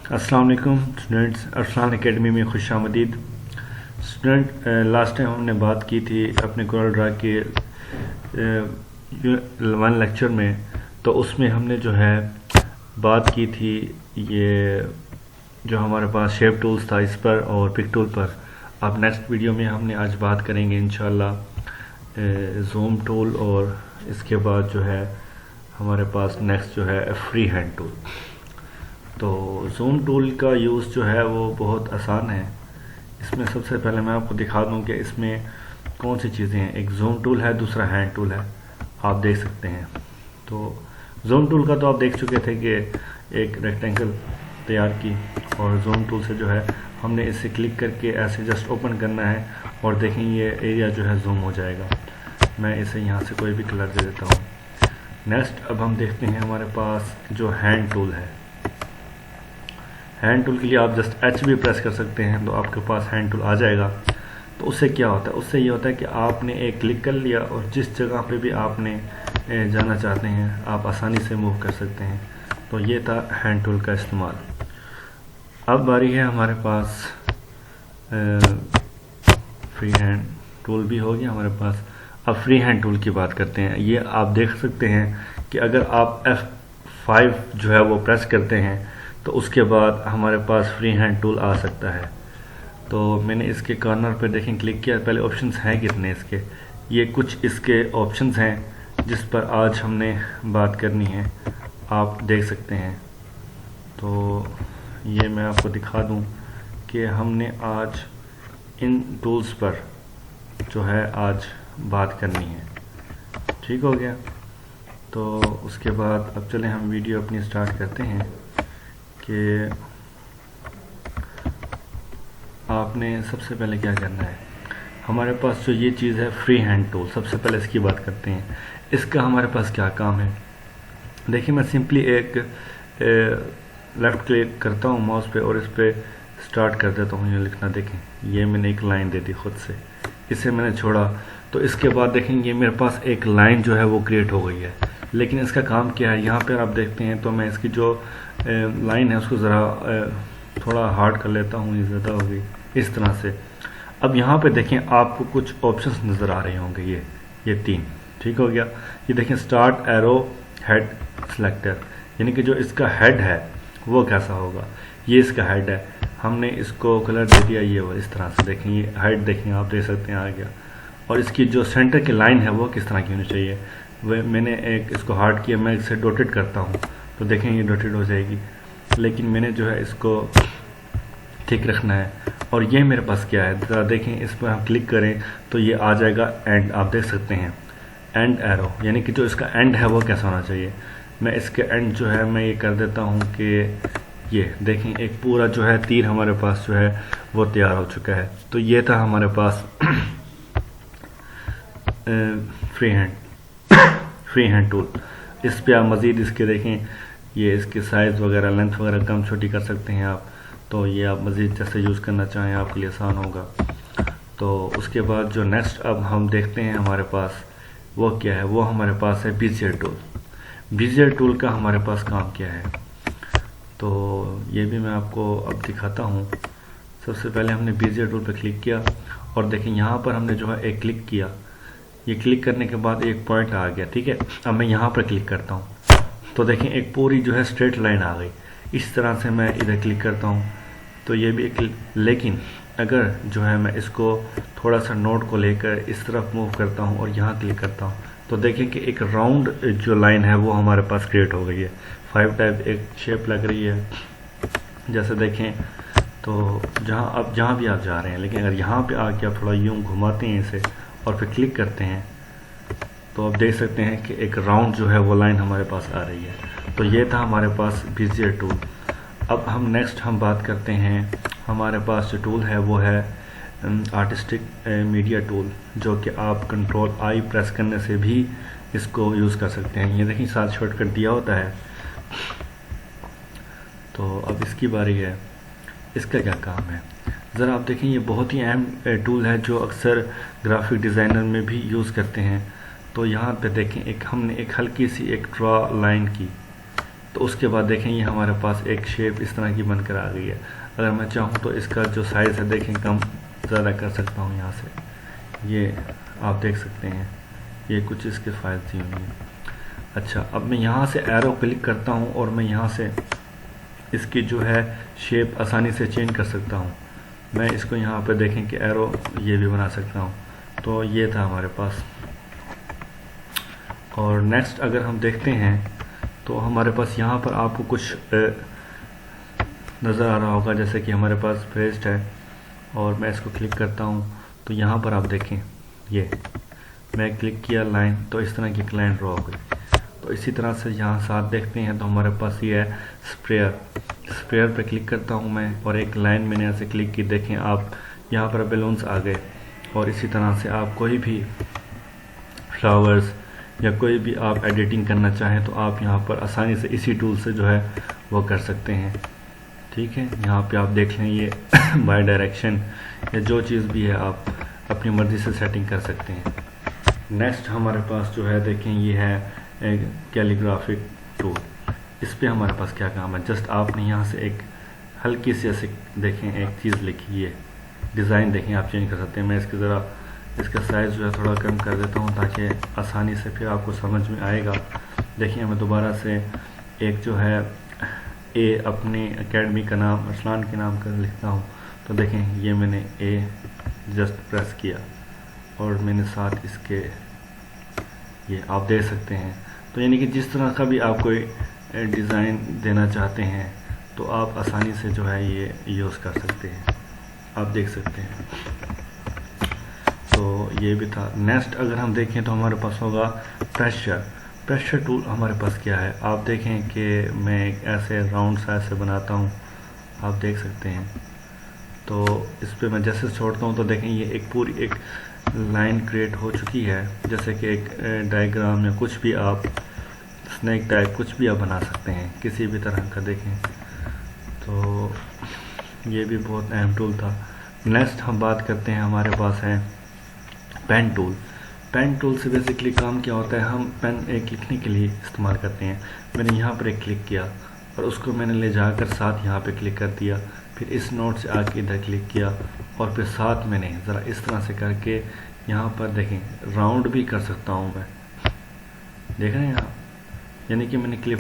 अस्सलाम वालेकुम students, Arsalan academy में खुश आमदीद। स्टूडेंट, लास्ट टाइम हमने बात की थी अपने कोरल ड्रा के 1 लेक्चर में, तो उसमें हमने जो है बात की थी ये जो हमारे पास शेप टूल्स था इस पर और पिक टूल पर। अब नेक्स्ट वीडियो में हमने आज बात करेंगे इंशाल्लाह जूम टूल और इसके बाद जो है हमारे पास नेक्स्ट जो है फ्री हैंड टूल। तो जूम टूल का यूज़ जो है वो बहुत आसान है। इसमें सबसे पहले मैं आपको दिखा दूं कि इसमें कौन सी चीज़ें हैं। एक जूम टूल है, दूसरा हैंड टूल है, आप देख सकते हैं। तो जूम टूल का तो आप देख चुके थे कि एक रेक्टेंगल तैयार की, और जूम टूल से जो है हमने इसे क्लिक करके ऐसे जस्ट ओपन करना है और देखें ये एरिया जो है जूम हो जाएगा। मैं इसे यहाँ से कोई भी कलर दे देता हूँ। नेक्स्ट अब हम देखते हैं हमारे पास जो हैंड टूल है। हैंड टूल के लिए आप जस्ट एच भी प्रेस कर सकते हैं तो आपके पास हैंड टूल आ जाएगा। तो उससे क्या होता है, उससे ये होता है कि आपने एक क्लिक कर लिया और जिस जगह पे भी आपने जाना चाहते हैं आप आसानी से मूव कर सकते हैं। तो ये था हैंड टूल का इस्तेमाल। अब बारी है हमारे पास फ्री हैंड टूल भी हो गया हमारे पास। अब फ्री हैंड टूल की बात करते हैं। ये आप देख सकते हैं कि अगर आप F5 जो है वो प्रेस करते हैं तो उसके बाद हमारे पास फ्री हैंड टूल आ सकता है। तो मैंने इसके कॉर्नर पे देखें क्लिक किया। पहले ऑप्शंस हैं कितने इसके, ये कुछ इसके ऑप्शंस हैं जिस पर आज हमने बात करनी है, आप देख सकते हैं। तो ये मैं आपको दिखा दूं कि हमने आज इन टूल्स पर जो है आज बात करनी है। ठीक हो गया। तो उसके बाद अब चलें हम वीडियो अपनी स्टार्ट करते हैं कि आपने सबसे पहले क्या करना है। हमारे पास जो ये चीज़ है फ्री हैंड टूल, सबसे पहले इसकी बात करते हैं। इसका हमारे पास क्या काम है। देखिए मैं सिंपली एक लेफ़्ट क्लिक करता हूँ माउस पे और इस पर स्टार्ट कर देता हूँ ये लिखना। देखें ये मैंने एक लाइन दे दी खुद से, इसे मैंने छोड़ा तो इसके बाद देखेंगे मेरे पास एक लाइन जो है वो क्रिएट हो गई है। लेकिन इसका काम क्या है, यहाँ पर आप देखते हैं तो मैं इसकी जो लाइन है उसको ज़रा थोड़ा हार्ड कर लेता हूँ, ये ज़्यादा हो गई इस तरह से। अब यहाँ पे देखें आपको कुछ ऑप्शंस नज़र आ रहे होंगे, ये 3। ठीक हो गया। ये देखें स्टार्ट एरो हेड सेलेक्टर, यानी कि जो इसका हेड है वो कैसा होगा। ये इसका हेड है, हमने इसको कलर दे दिया ये वो इस तरह से। देखें ये हेड देखें, आप देख सकते हैं आ गया। और इसकी जो सेंटर की लाइन है वो किस तरह की होनी चाहिए, वह मैंने एक इसको हार्ड किया, मैं इसे डॉटेड करता हूँ तो देखें ये डॉटेड हो जाएगी। लेकिन मैंने जो है इसको ठीक रखना है। और ये मेरे पास क्या है ज़रा देखें, इस पर हम क्लिक करें तो ये आ जाएगा एंड, आप देख सकते हैं एंड एरो, यानी कि जो इसका एंड है वो कैसा होना चाहिए। मैं इसके एंड जो है मैं ये कर देता हूँ कि ये देखें एक पूरा जो है तीर हमारे पास जो है वो तैयार हो चुका है। तो ये था हमारे पास फ्री हैंड टूल। इस पर आप मज़ीद इसके देखें, ये इसकी साइज़ वगैरह लेंथ वगैरह कम छोटी कर सकते हैं आप। तो ये आप मज़ीद जैसे यूज़ करना चाहें आपके लिए आसान होगा। तो उसके बाद जो नेक्स्ट अब हम देखते हैं हमारे पास वो क्या है, वो हमारे पास है बीजियर टूल। बीजियर टूल का हमारे पास काम क्या है, तो ये भी मैं आपको अब दिखाता हूँ। सबसे पहले हमने बीजियर टूल पर क्लिक किया और देखें यहाँ पर हमने जो है एक क्लिक किया। ये क्लिक करने के बाद एक पॉइंट आ गया। ठीक है, अब मैं यहाँ पर क्लिक करता हूँ तो देखें एक पूरी जो है स्ट्रेट लाइन आ गई। इस तरह से मैं इधर क्लिक करता हूँ तो ये भी एक, लेकिन अगर जो है मैं इसको थोड़ा सा नोट को लेकर इस तरफ मूव करता हूँ और यहाँ क्लिक करता हूँ तो देखें कि एक राउंड जो लाइन है वो हमारे पास क्रिएट हो गई है। 5 टाइप एक शेप लग रही है जैसे देखें। तो जहाँ भी आप जा रहे हैं, लेकिन अगर यहाँ पे आके आप थोड़ा यूँ घुमाते हैं इसे और फिर क्लिक करते हैं तो आप देख सकते हैं कि एक राउंड जो है वो लाइन हमारे पास आ रही है। तो ये था हमारे पास बीजियर टूल। अब हम नेक्स्ट हम बात करते हैं, हमारे पास जो टूल है वो है आर्टिस्टिक मीडिया टूल, जो कि आप कंट्रोल आई प्रेस करने से भी इसको यूज़ कर सकते हैं। ये देखिए साथ शॉर्टकट दिया होता है। तो अब इसकी बारी है, इसका क्या काम है ज़रा आप देखें। ये बहुत ही अहम टूल है जो अक्सर ग्राफिक डिज़ाइनर में भी यूज़ करते हैं। तो यहाँ पे देखें हमने एक हल्की सी एक ड्रॉ लाइन की, तो उसके बाद देखें ये हमारे पास एक शेप इस तरह की बनकर आ गई है। अगर मैं चाहूँ तो इसका जो साइज़ है देखें कम ज़्यादा कर सकता हूँ यहाँ से, ये आप देख सकते हैं, ये कुछ इसके फाइल दी हुई हैं। अच्छा, अब मैं यहाँ से एरो क्लिक करता हूँ और मैं यहाँ से इसकी जो है शेप आसानी से चेंज कर सकता हूँ। मैं इसको यहाँ पे देखें कि एरो ये भी बना सकता हूँ। तो ये था हमारे पास। और नेक्स्ट अगर हम देखते हैं तो हमारे पास यहाँ पर आपको कुछ नज़र आ रहा होगा, जैसे कि हमारे पास पेस्ट है और मैं इसको क्लिक करता हूँ तो यहाँ पर आप देखें ये मैं क्लिक किया लाइन, तो इस तरह की लाइन ड्रॉ हो गई। तो इसी तरह से यहाँ साथ देखते हैं तो हमारे पास ये है स्प्रेयर पे क्लिक करता हूँ मैं और एक लाइन मैंने ऐसे क्लिक की, देखें आप यहाँ पर बैलून्स आ गए। और इसी तरह से आप कोई भी फ्लावर्स या कोई भी आप एडिटिंग करना चाहें तो आप यहाँ पर आसानी से इसी टूल से जो है वो कर सकते हैं। ठीक है, यहाँ पे आप देख लें ये बाय डायरेक्शन या जो चीज़ भी है आप अपनी मर्ज़ी से सेटिंग कर सकते हैं। नेक्स्ट हमारे पास जो है देखें ये है एक कैलीग्राफिक टूल। इस पे हमारे पास क्या काम है, जस्ट आपने यहाँ से एक हल्की सी ऐसे देखें एक चीज़ लिखी है, डिज़ाइन देखें आप चेंज कर सकते हैं। मैं इसके ज़रा इसका साइज़ जो है थोड़ा कम कर देता हूँ ताकि आसानी से फिर आपको समझ में आएगा। देखिए मैं दोबारा से एक जो है ए अपनी एकेडमी का नाम अरसलान के नाम कर लिखता हूँ। तो देखें ये मैंने ए जस्ट प्रेस किया और मैंने साथ इसके ये आप दे सकते हैं। तो यानी कि जिस तरह का भी आप कोई डिज़ाइन देना चाहते हैं तो आप आसानी से जो है ये यूज़ कर सकते हैं, आप देख सकते हैं। तो ये भी था। नेक्स्ट अगर हम देखें तो हमारे पास होगा प्रेशर टूल। हमारे पास क्या है आप देखें कि मैं एक ऐसे राउंड सा ऐसे बनाता हूँ, आप देख सकते हैं। तो इस पर मैं जैसे छोड़ता हूँ तो देखें ये एक पूरी एक लाइन क्रिएट हो चुकी है, जैसे कि एक डायग्राम या कुछ भी आप स्नैक टाइप कुछ भी आप बना सकते हैं किसी भी तरह का। देखें तो ये भी बहुत अहम टूल था। नेक्स्ट हम बात करते हैं, हमारे पास है पेन टूल। पेन टूल से बेसिकली काम क्या होता है, हम पेन एक लिखने के लिए इस्तेमाल करते हैं। मैंने यहाँ पर एक क्लिक किया और उसको मैंने ले जाकर साथ यहाँ पे क्लिक कर दिया, फिर इस नोट से आके इधर क्लिक किया और फिर साथ मैंने ज़रा इस तरह से करके यहाँ पर देखें राउंड भी कर सकता हूँ मैं, देख रहे हैं आप। यानी कि मैंने क्लिप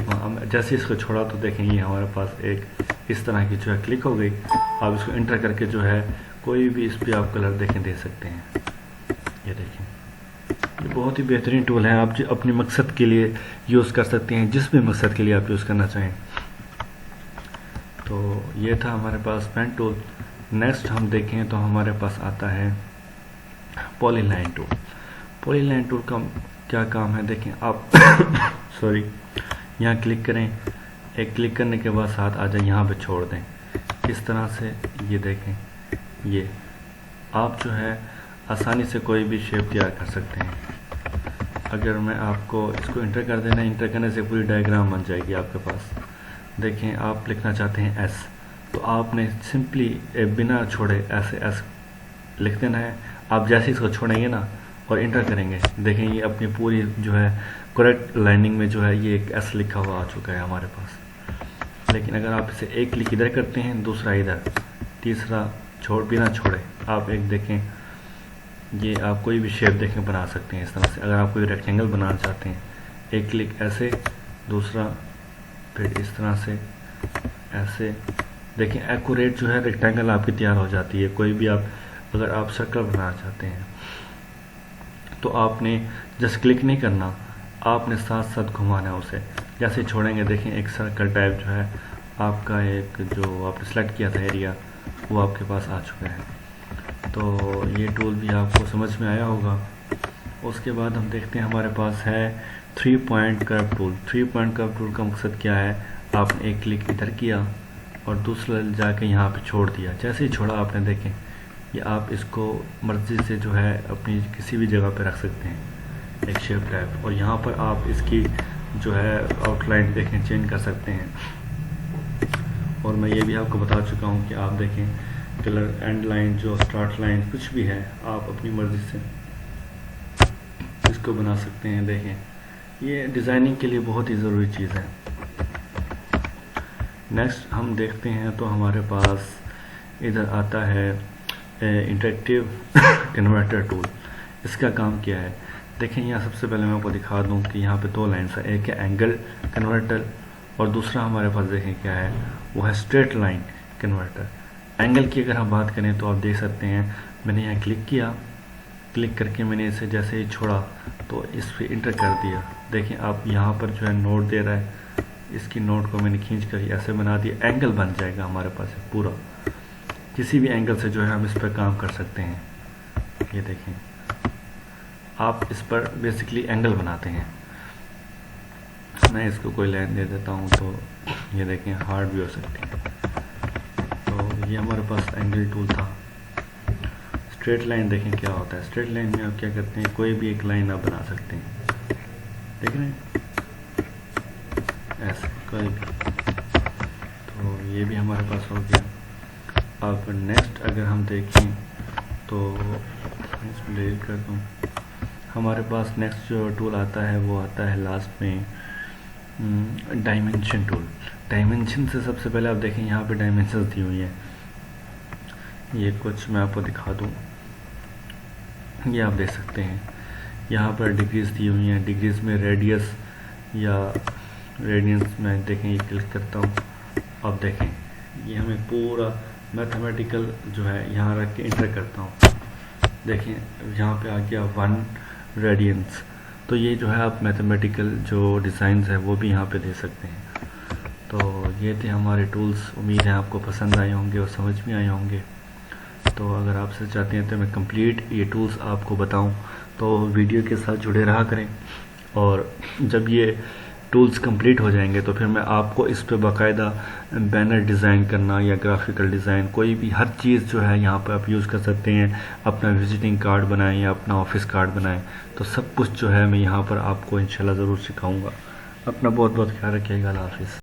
जैसे इसको छोड़ा तो देखें ये हमारे पास एक इस तरह की जो है क्लिक हो गई। आप इसको इंटर करके जो है कोई भी इस पर आप कलर देखें दे सकते हैं। ये देखें ये बहुत ही बेहतरीन टूल है, आप अपने मकसद के लिए यूज़ कर सकते हैं, जिस भी मकसद के लिए आप यूज़ करना चाहें। तो ये था हमारे पास पेन टूल। नेक्स्ट हम देखें तो हमारे पास आता है पॉलीलाइन टूल। पॉलीलाइन टूल का क्या काम है देखें आप सॉरी, यहाँ क्लिक करें, एक क्लिक करने के बाद साथ आ जाए यहाँ पे छोड़ दें इस तरह से। ये देखें ये आप जो है आसानी से कोई भी शेप तैयार कर सकते हैं। अगर मैं आपको इसको इंटर कर देना, इंटर करने से पूरी डायग्राम बन जाएगी आपके पास। देखें आप लिखना चाहते हैं एस, तो आपने सिंपली बिना छोड़े ऐसे एस लिख देना है। आप जैसे इसको छोड़ेंगे ना और इंटर करेंगे, देखें ये अपनी पूरी जो है करेक्ट लाइनिंग में जो है ये एक एस लिखा हुआ आ चुका है हमारे पास। लेकिन अगर आप इसे एक क्लिक इधर करते हैं, दूसरा इधर, तीसरा बिना छोड़े आप एक देखें ये आप कोई भी शेप देखें बना सकते हैं इस तरह से। अगर आप कोई रेक्टेंगल बनाना चाहते हैं, एक क्लिक ऐसे, दूसरा फिर इस तरह से ऐसे, देखें एक्यूरेट जो है रेक्टेंगल आपकी तैयार हो जाती है। कोई भी आप अगर आप सर्कल बनाना चाहते हैं तो आपने जस्ट क्लिक नहीं करना, आपने साथ साथ घुमाना है उसे। जैसे छोड़ेंगे देखें एक सर्कल टाइप जो है आपका एक जो आपने सेलेक्ट किया था एरिया वो आपके पास आ चुका है। तो ये टूल भी आपको समझ में आया होगा। उसके बाद हम देखते हैं हमारे पास है 3 point curve tool. 3 point curve tool का मकसद क्या है, आपने एक क्लिक इधर किया और दूसरा जाके यहाँ पे छोड़ दिया। जैसे ही छोड़ा आपने देखें ये आप इसको मर्ज़ी से जो है अपनी किसी भी जगह पे रख सकते हैं एक शेप टाइप, और यहाँ पर आप इसकी जो है आउटलाइन देखें चेंज कर सकते हैं। और मैं ये भी आपको बता चुका हूँ कि आप देखें कलर एंड लाइन जो स्टार्ट लाइन कुछ भी है आप अपनी मर्ज़ी से इसको बना सकते हैं। देखें ये डिज़ाइनिंग के लिए बहुत ही ज़रूरी चीज़ है। नेक्स्ट हम देखते हैं तो हमारे पास इधर आता है इंटरेक्टिव कन्वर्टर टूल। इसका काम क्या है, देखें यहाँ सबसे पहले मैं आपको दिखा दूँ कि यहाँ पे दो लाइन्स है, एक है एंगल कन्वर्टर और दूसरा हमारे पास देखें क्या है, वो है स्ट्रेट लाइन कन्वर्टर। एंगल की अगर हम बात करें तो आप देख सकते हैं मैंने यहाँ क्लिक किया, क्लिक करके मैंने इसे जैसे ही छोड़ा तो इस पर इंटर कर दिया। देखें आप यहाँ पर जो है नोट दे रहा है, इसकी नोट को मैंने खींच कर ऐसे बना दिया, एंगल बन जाएगा हमारे पास पूरा। किसी भी एंगल से जो है हम इस पर काम कर सकते हैं। ये देखें आप इस पर बेसिकली एंगल बनाते हैं। मैं इसको कोई लाइन दे देता हूँ तो ये देखें हार्ड भी हो सकती है। तो ये हमारे पास एंगल टूल था। स्ट्रेट लाइन देखें क्या होता है, स्ट्रेट लाइन में आप क्या करते हैं, कोई भी एक लाइन आप बना सकते हैं, देख रहे हैं ऐसे कोई भी। तो ये भी हमारे पास हो गया। अब नेक्स्ट अगर हम देखें तो इसको डिलीट कर दूँ, हमारे पास नेक्स्ट जो टूल आता है वो आता है लास्ट में डायमेंशन टूल। डायमेंशन से सबसे पहले आप देखें यहाँ पे डायमेंशन दी हुई है, ये कुछ मैं आपको दिखा दूँ, ये आप देख सकते हैं यहाँ पर डिग्रीज दी हुई हैं। डिग्रीज में रेडियस या रेडियंस में देखें, ये क्लिक करता हूँ, अब देखें ये हमें पूरा मैथमेटिकल जो है यहाँ रख के इंटर करता हूँ, देखें यहाँ पे आ गया 1 रेडियंस। तो ये जो है आप मैथमेटिकल जो डिज़ाइंस है वो भी यहाँ पे दे सकते हैं। तो ये थे हमारे टूल्स, उम्मीद है आपको पसंद आए होंगे और समझ में आए होंगे। तो अगर आपसे चाहते हैं तो मैं कंप्लीट ये टूल्स आपको बताऊं तो वीडियो के साथ जुड़े रहा करें, और जब ये टूल्स कंप्लीट हो जाएंगे तो फिर मैं आपको इस पे बाकायदा बैनर डिज़ाइन करना या ग्राफिकल डिज़ाइन कोई भी हर चीज़ जो है यहाँ पर आप यूज़ कर सकते हैं। अपना विजिटिंग कार्ड बनाएं या अपना ऑफिस कार्ड बनाएं, तो सब कुछ जो है मैं यहाँ पर आपको इंशाल्लाह ज़रूर सिखाऊँगा। अपना बहुत बहुत ख्याल रखिएगा। अल्लाह हाफ़िज़।